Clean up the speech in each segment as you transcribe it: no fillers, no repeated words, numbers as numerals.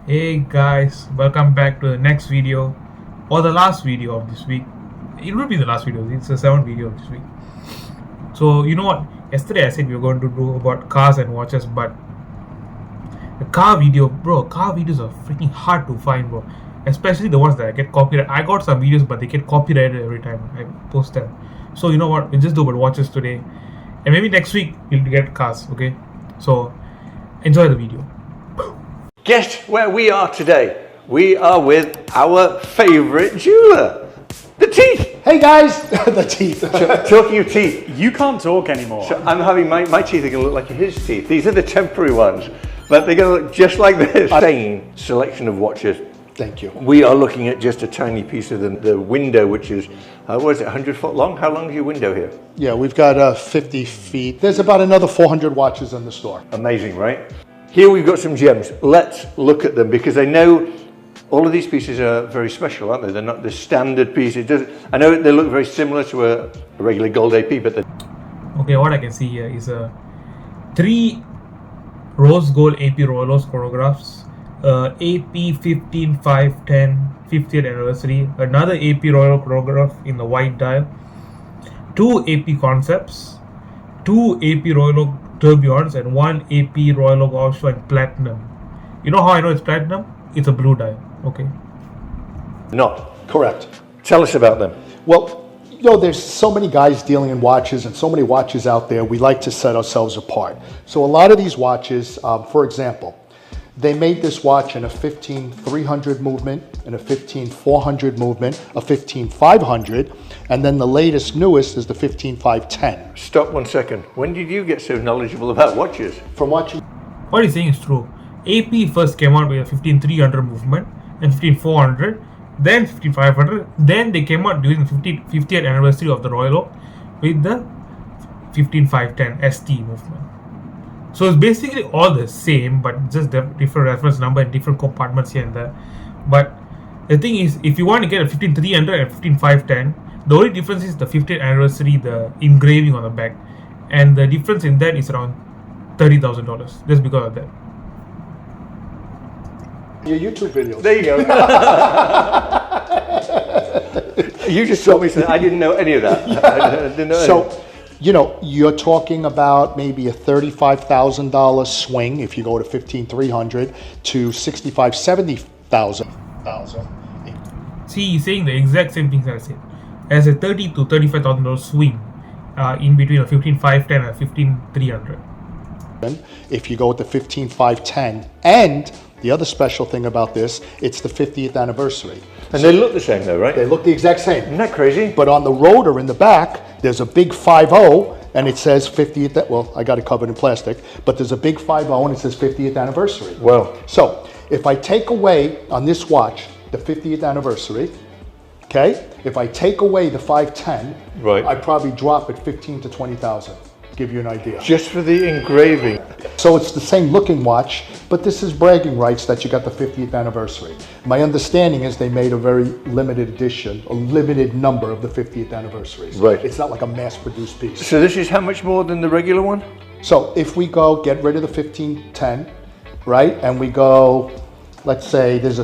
Hey guys, welcome back to the next video or the last video of this week. It will be the last video, it's the seventh video of this week. So, you know what? Yesterday I said we were going to do about cars and watches, but the car videos are freaking hard to find, bro. Especially the ones that get copyrighted. I got some videos, but they get copyrighted every time I post them. So, you know what? We'll just do about watches today. And maybe next week we'll get cars, okay? So, enjoy the video. Guess where we are today? We are with our favourite jeweller, the teeth. Hey guys, the teeth. Talking of teeth, You can't talk anymore. so I'm having my teeth are going to look like his teeth. These are the temporary ones, but they're going to look just like this. Insane selection of watches. Thank you. We are looking at just a tiny piece of the window, which is, what is it, 100 foot long? How long is your window here? Yeah, we've got 50 feet. There's about another 400 watches in the store. Amazing, right? Here we've got some gems. Let's look at them because I know all of these pieces are very special, aren't they? They're not the standard piece. I know they look very similar to a regular gold AP, but Okay, what I can see here is 3 rose gold AP Rolex chronographs, AP 15 5 10 50th anniversary, another AP Royal chronograph in the white dial, 2 AP concepts, 2 AP Royal tourbillons, and 1 AP Royal Offshore in platinum. You know how I know it's platinum? It's a blue dial. Okay. not. Correct. Tell us about them. Well, there's so many guys dealing in watches and so many watches out there. We like to set ourselves apart. So a lot of these watches, for example, they made this watch in a 15300 movement, in a 15400 movement, a 15500, and then the latest, newest is the 15510. Stop 1 second. When did you get so knowledgeable about watches? From watching, What he's saying is true. AP first came out with a 15300 movement and 15400, then 15500, then they came out during the 50th anniversary of the Royal Oak with the 15510 ST movement. So it's basically all the same, but just different reference number and different compartments here and there. But the thing is, if you want to get a 15300 and 15510, the only difference is the 50th anniversary, the engraving on the back, and the difference in that is around $30,000 just because of that. your YouTube videos. There you go. You just told me something. I didn't know any of that. I didn't know So, you're talking about maybe a $35,000 swing if you go to 15300 to 70,000. See, he's saying the exact same things I said. As a $30,000 to $35,000 swing in between a 15510 and a 15300. If you go with the 15510, and the other special thing about this, it's the 50th anniversary. And they look the same though, right? They look the exact same. Isn't that crazy? But on the rotor in the back, there's a big 50, and it says 50th, well, I got it covered in plastic, but there's a big 50 and it says 50th anniversary. Wow. So, if I take away on this watch the 50th anniversary, okay, if I take away the 510, Right. I probably drop it 15 to 20,000. Give you an idea. Just for the engraving. So it's the same looking watch, but this is bragging rights that you got the 50th anniversary. My understanding is they made a very limited edition, a limited number of the 50th anniversaries. Right. It's not like a mass-produced piece. So this is how much more than the regular one? So if we go get rid of the 1510, right, and we go, let's say this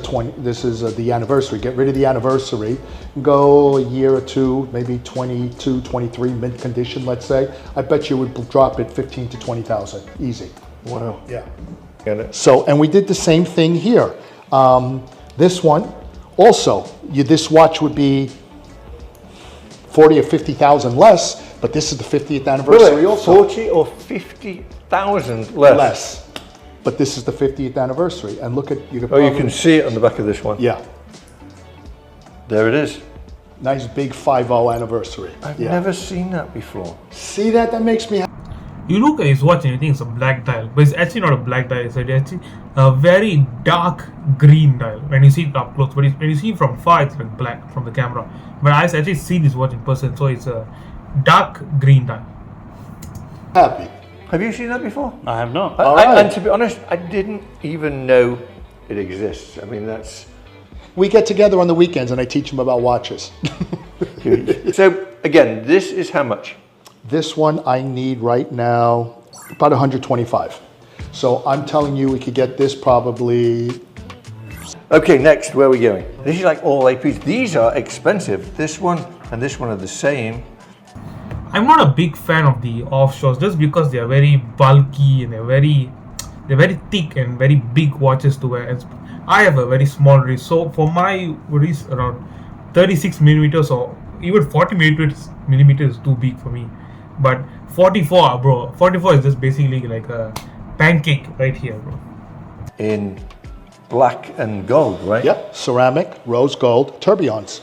is the anniversary, get rid of the anniversary, go a year or two, maybe 22, 23 mint condition, let's say, I bet you would drop it 15 to 20,000, easy. Wow. Yeah. Get it? So, and we did the same thing here. This one, also, this watch would be 40 or 50,000 less, but this is the 50th anniversary also. 40 or 50,000 less? Less. But this is the 50th anniversary. And look at, You can see it on the back of this one. Yeah. There it is. Nice big 50 anniversary. I've Yeah. never seen that before. See that? That makes me happy. You look at his watch and you think it's a black dial, but it's actually not a black dial. It's actually a very dark green dial when you see it up close. But when you see it from far, it's like black from the camera. But I actually see this watch in person, so it's a dark green dial. Happy. Have you seen that before? I have not. All right. And to be honest, I didn't even know it exists. I mean, that's We get together on the weekends and I teach them about watches. huge. So again, this is how much? This one I need right now about 125. So I'm telling you, we could get this probably Okay, next, where are we going? This is like all APs. These are expensive. This one and this one are the same. I'm not a big fan of the offshores just because they are very bulky and they're very thick and very big watches to wear. And I have a very small wrist, so for my wrist around 36 millimeters or even 40 millimeters is too big for me. But 44, bro, 44 is just basically like a pancake right here, bro. In black and gold, right? Yep, ceramic, rose gold, tourbillons.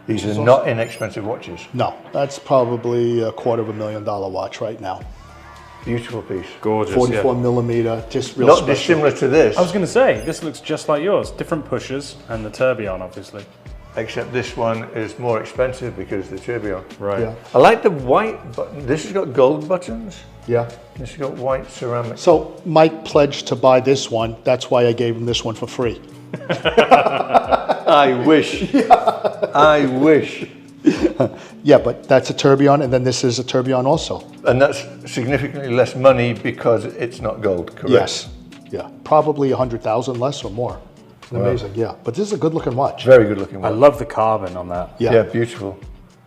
These are not inexpensive watches. No, that's probably $250,000 watch right now. Beautiful piece. Gorgeous. 44 millimeter, just real Not special. dissimilar to this, I was going to say, this looks just like yours. Different pushers and the tourbillon, obviously. except this one is more expensive because of the tourbillon. Right. Yeah. I like the white button. This has got gold buttons. Yeah. This has got white ceramic. So Mike pledged to buy this one. That's why I gave him this one for free. I wish. I wish. Yeah, but that's a tourbillon, and then this is a tourbillon also. And that's significantly less money because it's not gold, correct? Yes. Yeah. Probably 100,000 less or more. Amazing. Yeah. But this is a good looking watch. Very good looking I watch. love the carbon on that. Yeah. Yeah, beautiful.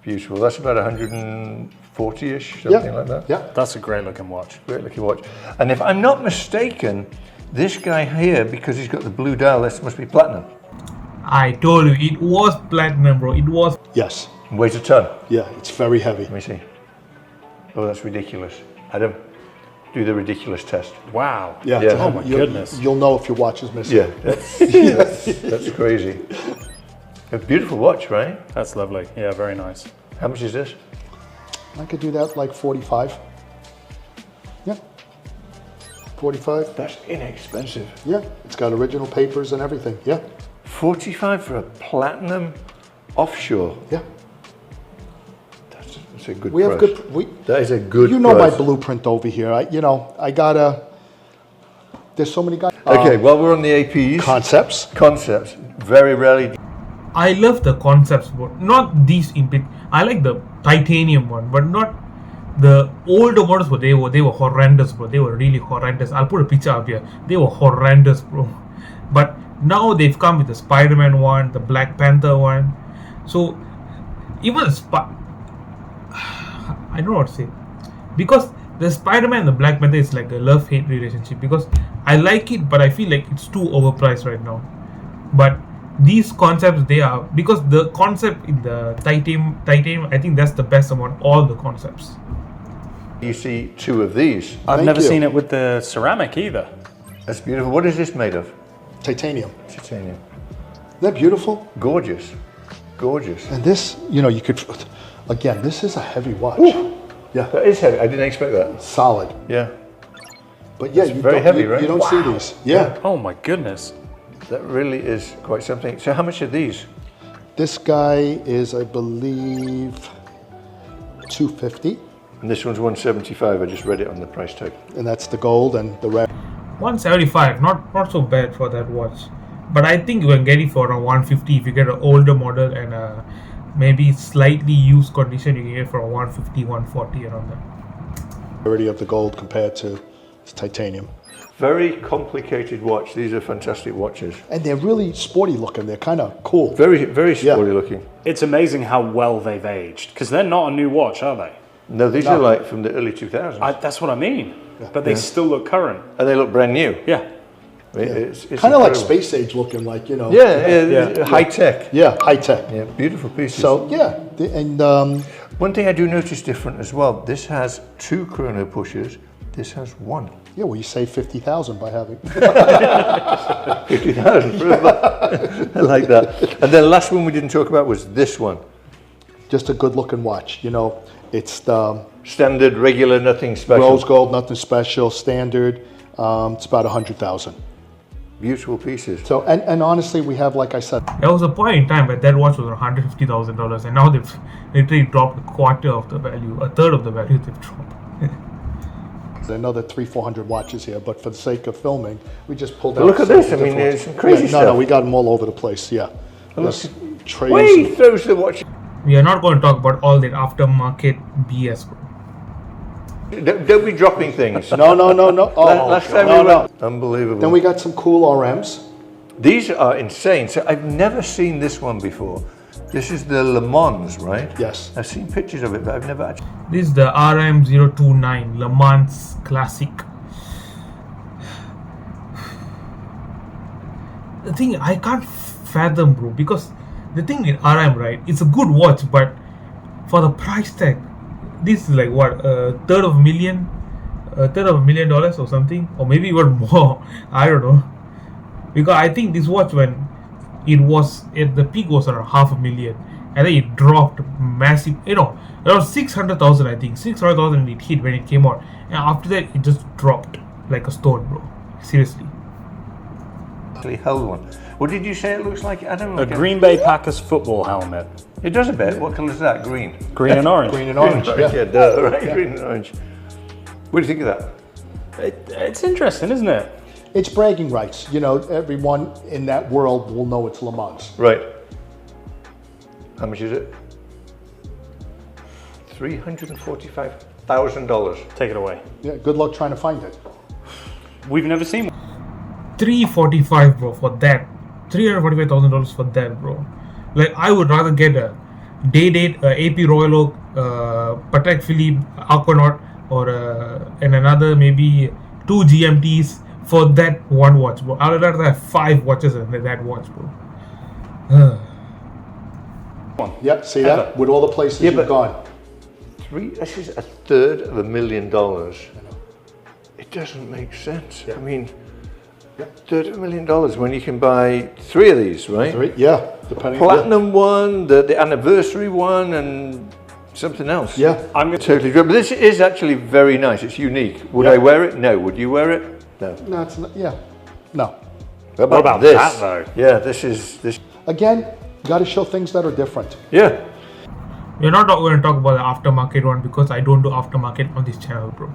Beautiful. That's about 140-ish, something like that. Yeah. That's a great looking watch. Great looking watch. And if I'm not mistaken, this guy here, because he's got the blue dial, this must be platinum. I told you, it was platinum, bro. It was. Yes. Weighs a ton. Yeah. It's very heavy. Let me see. Oh, that's ridiculous. Adam, do the ridiculous test. Wow. Yeah. Yeah. Oh my goodness. You'll know if your watch is missing. Yeah, that's crazy. A beautiful watch, right? That's lovely. Yeah, very nice. How much is this? I could do that like 45. Yeah. 45. That's inexpensive. Yeah. It's got original papers and everything. Yeah. 45 for a platinum offshore. Yeah. That's a good We have price. good. That is a good You know my price. blueprint over here. I gotta. There's so many guys. Okay, well, we're on the APs. Concepts. Concepts. Very rarely. I love the concepts, but not these in bit. I like the titanium one, but not the older models. But they were horrendous, bro. They were really horrendous. I'll put a picture up here. They were horrendous, bro. But now they've come with the Spider-Man one, the Black Panther one. So even the I don't know what to say, because the Spider-Man and the Black Panther is like a love-hate relationship, because I like it, but I feel like it's too overpriced right now. But these concepts, they are, because the concept in the titanium, I think that's the best among all the concepts. You see two of these. I've Thank never you. seen it with the ceramic either. That's beautiful. What is this made of? Titanium. Titanium. Isn't that beautiful? Gorgeous. Gorgeous. And this, you could. Again, this is a heavy watch. Yeah. That is heavy. I didn't expect that. Solid. Yeah. But yeah, It's you very don't, heavy, you, right? you don't see these. Yeah. Oh my goodness. That really is quite something. So how much are these? This guy is, I believe, 250, And this one's 175. I just read it on the price tag. and that's the gold and the red. 175, not so bad for that watch. But I think you can get it for around 150 if you get an older model and maybe slightly used condition. You can get it for 150, 140 around that. Already of the gold compared to titanium. Very complicated watch. These are fantastic watches. And they're really sporty looking. They're kind of cool. Very, very Yeah. sporty looking. It's amazing how well they've aged, because they're not a new watch, are they? No, these are like from the early 2000s. That's what I mean. But they still look current. And they look brand new. Yeah. It's Kind of like incredible. space age looking, like, Yeah, high tech. Yeah, high tech. Yeah, beautiful pieces. So, yeah. And one thing I do notice different as well. This has two chrono pushers. This has one. yeah, well, you save 50,000 by having. 50,000. I like that. And then the last one we didn't talk about was this one. Just a good looking watch. It's the Standard, regular, nothing special. rose gold, nothing special, standard. It's about 100,000. Beautiful pieces. So, and honestly, we have, like I said, There was a point in time where that watch was $150,000, and now they've literally dropped a quarter of the value, a third of the value they've dropped. another 300-400 watches here, but for the sake of filming, we just pulled out. But look at some this. I different mean, ones. there's some crazy No, stuff. we got them all over the place. Yeah. There's trays. Way he throws the watch. We are not going to talk about all that aftermarket BS, bro. Don't be dropping things. No. Oh, Last time no, we no. went. Unbelievable. Then we got some cool RMs. These are insane. So I've never seen this one before. This is the Le Mans, right? Yes. I've seen pictures of it, but I've never actually. This is the RM029 Le Mans Classic. The thing I can't fathom, bro, because the thing with RM, right, it's a good watch, but for the price tag, this is like what, a third of $1 million or something, or maybe even more. I don't know, because I think this watch, when it was at the peak, was around $500,000, and then it dropped massive, around 600,000. I think 600,000 it hit when it came out, and after that it just dropped like a stone, bro. Seriously. Actually held one. What did you say it looks like, Adam? A Green Bay Packers football helmet. It does a bit. What colour is that? Green. Green and orange. Green and orange. Yeah, duh, right? Green and orange. What do you think of that? It's interesting, isn't it? It's bragging rights. Everyone in that world will know it's Le Mans. Right. How much is it? $345,000. Take it away. Yeah, good luck trying to find it. We've never seen one. $345, bro, for that. $345,000 for that, bro. Like, I would rather get a Day-Date, AP Royal Oak, Patek Philippe Aquanaut, or and another maybe 2 GMTs for that one watch, bro. I would rather have 5 watches than that watch, bro. Yep, see that? With all the places you've gone. This is $325,000. It doesn't make sense. I mean, $325,000 when you can buy 3 of these, right? Yeah, depending. Platinum one, the anniversary one, and something else. Yeah. I'm going to. Totally true. But this is actually very nice. It's unique. Would I wear it? No. Would you wear it? No. No, it's not. Yeah. No. What about this? that, though? Yeah, this. Again, got to show things that are different. Yeah. We're not going to talk about the aftermarket one because I don't do aftermarket on this channel, bro.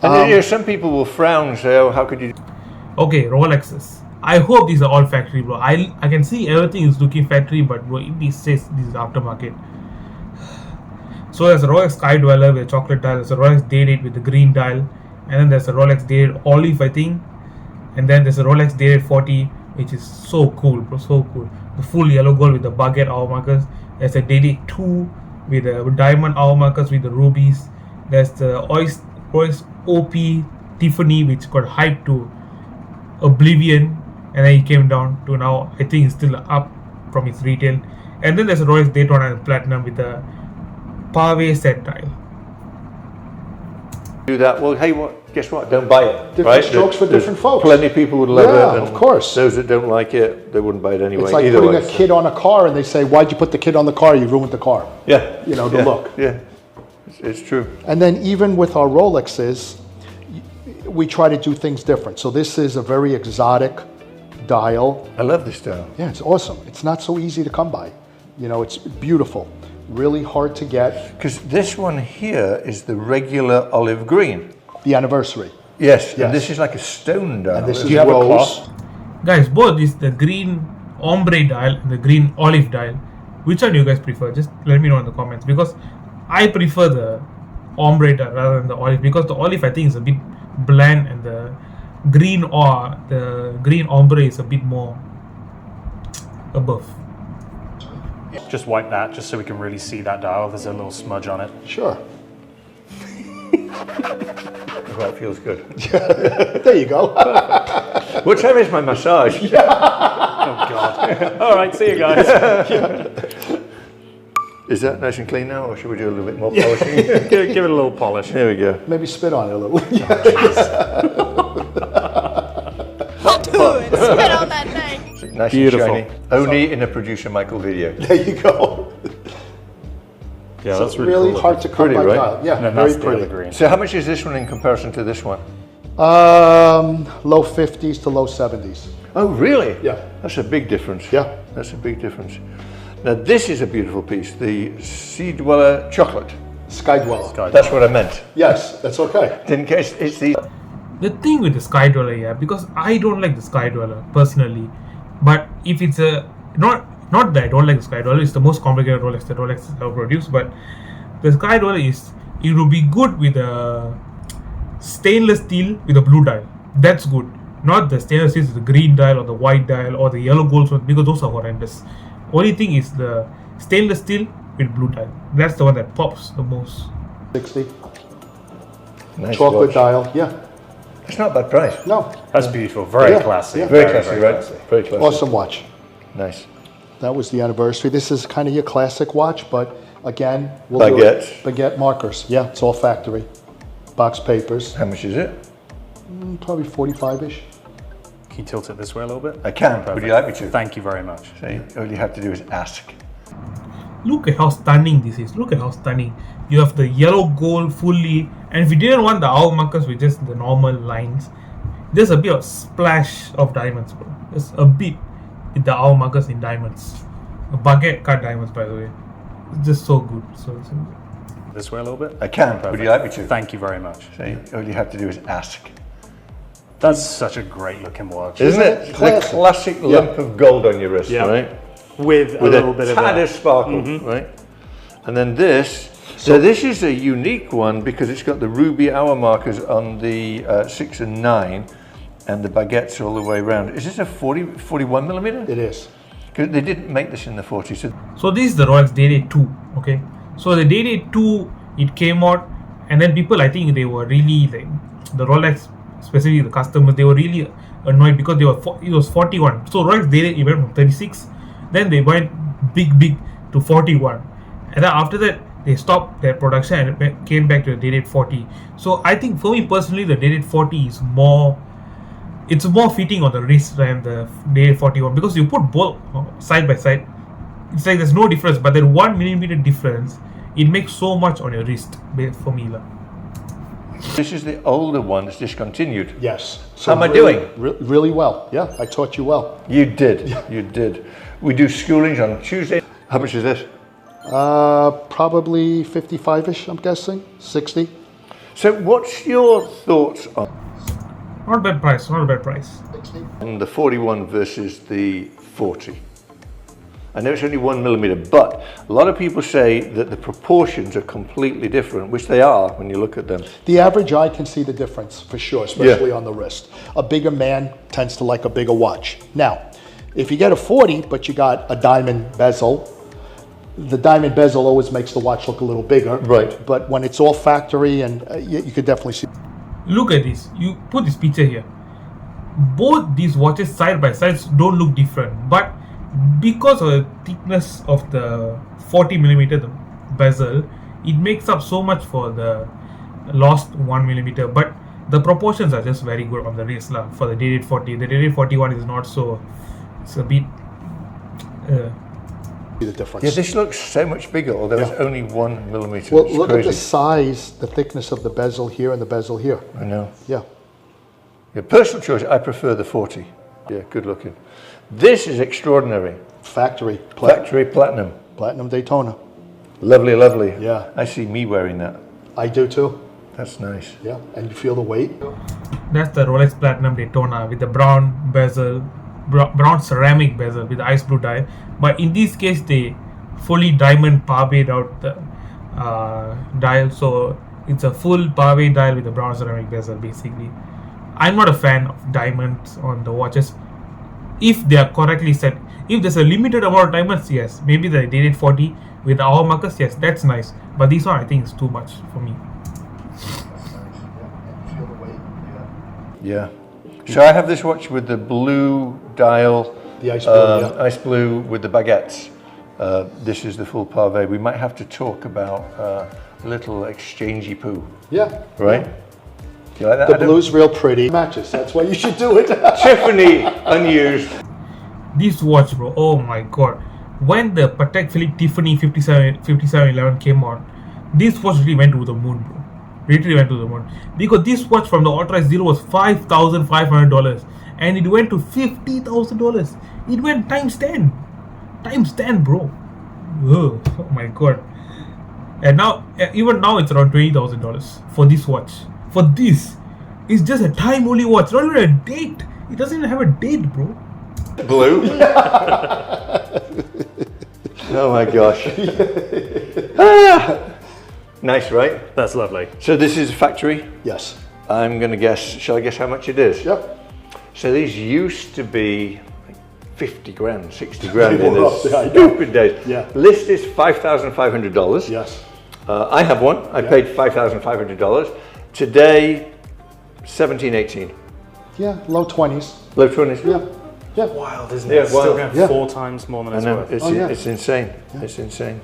And some people will frown and say, "Oh, how could you?" Okay, Rolexes. I hope these are all factory, bro. I can see everything is looking factory, but bro, it says this is aftermarket. So there's a Rolex Sky Dweller with a chocolate dial, there's a Rolex Day-Date with the green dial, and then there's a Rolex Day-Date Olive, I think, and then there's a Rolex Day-Date 40, which is so cool, bro, so cool. The full yellow gold with the baguette hour markers. There's a Day-Date 2 with the diamond hour markers with the rubies. There's the Rolex OP Tiffany, which got hyped to oblivion, and then it came down to now I think it's still up from its retail. And then there's a Rolex Daytona Platinum with the Pave set dial. Do that? Well, hey, guess what? Don't buy it. Different right? strokes for There's different folks. Plenty of people would love Yeah, it. And of course. Those that don't like it, they wouldn't buy it anyway. It's like either putting way. a kid on a car and they say, "Why'd you put the kid on the car? You ruined the car." Yeah. The yeah. look. Yeah. It's true. And then even with our Rolexes, we try to do things different. So this is a very exotic dial. I love this style. Yeah, it's awesome. It's not so easy to come by. It's beautiful. Really hard to get. Because this one here is the regular olive green. The anniversary. Yes. Yes. And this is like a stone dial. And this is Do you have a rose. cloth? Guys, both is the green ombre dial and the green olive dial. Which one do you guys prefer? Just let me know in the comments, because I prefer the ombre dial rather than the olive, because the olive I think is a bit bland and the green ombre is a bit more above. Just wipe that, just so we can really see that dial. There's a little smudge on it. Sure. That feels good. There you go. What time is my massage? Oh God! All right, see you guys. Is that nice and clean now, or should we do a little bit more polishing? give it a little polish. There we go. Maybe spit on it a little. Spit on that thing. Nice Beautiful. and shiny. Only in a producer Michael video. There you go. Yeah, So that's it's really, really cool. hard to come Pretty, by right? dial. Yeah, And then very that's the other pretty. green. So how much is this one in comparison to this one? Low 50s to low 70s. Oh, really? Yeah. That's a big difference. Yeah. That's a big difference. Now this is a beautiful piece, the Sea Dweller chocolate. Sky Dweller. Sky That's what I meant. Yes, that's okay. In case it's the The thing with the Sky Dweller, yeah, because I don't like the Sky Dweller personally, but if it's a not that I don't like the Sky Dweller, it's the most complicated Rolex that Rolex has ever produced, but the Sky Dweller it will be good with a stainless steel with a blue dial. That's good. Not the stainless steel, the green dial or the white dial or the yellow gold one, because those are horrendous. Only thing is the stainless steel with blue dial. That's the one that pops the most. 60. Nice Chocolate watch. dial, yeah. It's not a bad price. No, That's beautiful. Very Yeah, classy. yeah. Very classy, right? Very classy. awesome watch. Nice. That was the anniversary. This is kind of your classic watch, but again, Baguettes. Baguette markers. Yeah, it's all factory. Box papers, How much is it? probably 45-ish. Can you tilt it this way a little bit? I can. Would you like me to? Thank you very much. So all you have to do is ask. Look at how stunning this is. Look at how stunning. You have the yellow gold fully, and if you didn't want the owl markers with just the normal lines, there's a bit of splash of diamonds, bro. There's a bit with the owl markers in diamonds. A baguette cut diamonds, by the way. It's just so good. So good. This way a little bit? I can. Would you like me to? Thank you very much. So all you have to do is ask. That's such a great looking watch. Isn't it? Classic. The classic lump of gold on your wrist, Yeah. right? With a little bit of tad that. of sparkle, right? And then this. So this is a unique one because it's got the ruby hour markers on the 6 and 9 and the baguettes all the way around. Is this a 41 millimeter? It is. Because they didn't make this in the 40s. So this is the Rolex Day-Date 2, okay? So the Day-Date 2, it came out, and then people, I think they were really, like, the Rolex, especially the customers, they were really annoyed because they were it was 41. So Rolex Day-Date, it went from 36, then they went big to 41. And then after that, they stopped their production and it came back to the Day-Date 40. So I think for me personally, the Day-Date 40 is more, it's more fitting on the wrist than the Day-Date 41, because you put both side by side, it's like there's no difference, but that 1 millimeter difference, it makes so much on your wrist for me. This is the older one that's discontinued. Yes. How am I really- doing? Really well. Yeah, I taught you well. You did. You did. We do schoolings on Tuesday. How much is this? Probably 55-ish, I'm guessing. 60. So what's your thoughts Not a bad price, not a bad price. on the 41 versus the 40? I know it's only 1 millimeter, but a lot of people say that the proportions are completely different, which they are when you look at them. The average eye can see the difference for sure, especially on the wrist. A bigger man tends to like a bigger watch. Now, if you get a 40, but you got a diamond bezel, the diamond bezel always makes the watch look a little bigger. Right. But when it's all factory, and you could definitely see. Look at this. You put this picture here. Both these watches side by side don't look different, but because of the thickness of the 40 millimeter the bezel, it makes up so much for the lost 1 millimeter. But the proportions are just very good on the wrist for the Day-Date 40. The Day-Date 41 is not so. It's a bit. The difference. Yeah, this looks so much bigger, although it's Yeah. only 1 millimeter. Well, It's look at the crazy. size, the thickness of the bezel here and the bezel here. I know. Yeah. Your personal choice, I prefer the 40. Yeah, good looking. This is extraordinary. Factory. Factory platinum. Platinum Daytona. Lovely, lovely. Yeah. I see me wearing that. I do too. That's nice. Yeah. And you feel the weight? That's the Rolex Platinum Daytona with the brown bezel, brown ceramic bezel with the ice blue dial. But in this case, they fully diamond paved out the dial, so it's a full paved dial with the brown ceramic bezel. Basically, I'm not a fan of diamonds on the watches. If they are correctly set, if there's a limited amount of diamonds, yes, maybe the Day-Date 40 with the hour markers, yes, that's nice. But this one, I think, is too much for me. Yeah. So I have this watch with the blue dial, The ice blue, yeah. ice blue with the baguettes. This is the full pavé. We might have to talk about a little exchangey poo, Yeah. right? Do you like that? The Adam? blue's real pretty. Matches. That's why you should do it. Tiffany unused. This watch, bro, oh my god. When the Patek Philippe Tiffany 5711 came on, this watch really went to the moon, bro. Literally went to the moon. Because this watch from the authorized dealer was $5,500 and it went to $50,000. It went times 10. Times 10, bro. Ugh, oh my god. And now, even now, it's around $20,000 for this watch. For this, it's just a time only watch, not even a date. It doesn't even have a date, bro. Blue. Oh my gosh. Ah. Nice, right? That's lovely. So this is a factory. Yes. I'm going to guess, shall I guess how much it is? Yep. So these used to be like 50 grand, 60 grand They in were the up there, I know. stupid days. Yeah. List is $5,500. Yes. I have one. I paid $5,500. Today, 17, 18. Yeah, low 20s. Low 20s. Yeah. Yeah. Wild, isn't Yeah, it? Still wild. going Yeah. 4 times more than I it's know, worth. it's, Oh, yeah. it's insane. It's insane.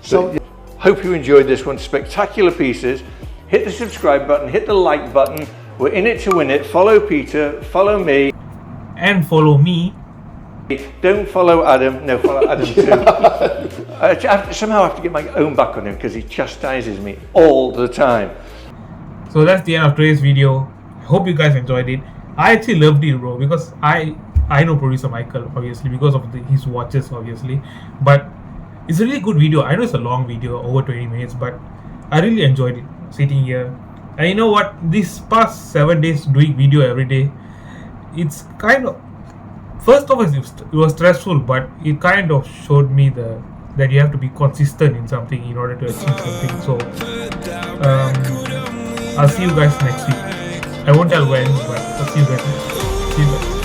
So, But, hope you enjoyed this one. Spectacular pieces. Hit the subscribe button, hit the like button. We're in it to win it. Follow Peter, follow me. And follow me. Don't follow Adam. No, follow Adam too. Somehow I have to get my own back on him because he chastises me all the time. So that's the end of today's video. I hope you guys enjoyed it. I actually loved it, bro, because I know producer Michael, obviously, because of his watches, obviously. But it's a really good video. I know it's a long video, over 20 minutes, but I really enjoyed it, sitting here. And you know what? These past 7 days doing video every day, it's kind of, first of all, it was stressful, but it kind of showed me that you have to be consistent in something in order to achieve something. So I'll see you guys next week. I won't tell when, but I'll see you guys next week. See you guys.